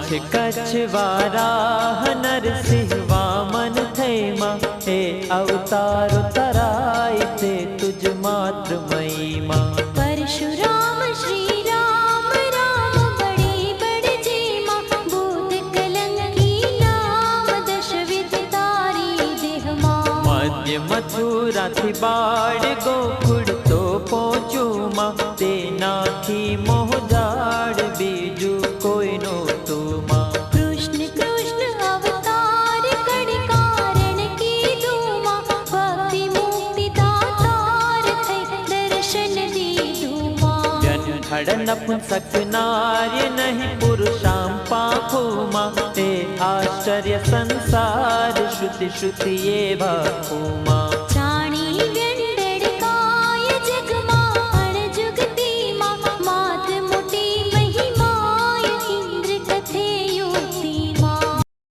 मच्छ कच्छ वाराह नरसिंह वामन थे माँ हे अवतार तराय थे तुझ मात्र महिमा। परशुराम श्री राम राम बड़े बड़े जे माँ भूत कलंकी नाम दशविध तारी देह माँ। मध्य मथुरा थी बाड़ गोकुड़ तो पहुँचू माँ ते नाखी मोह जाड़ बीजू कोई नो तू माँ। कृष्ण कृष्ण अवतार कड़ कारण की दूमा भक्ति मुक्ति दातार थे दर्शन दी दूमा। जन खड़ नपुंसक नार्य नहीं पुरुषाम पाखु माँ ते आश्चर्य संसार श्रुति श्रुति ये भाखु माँ।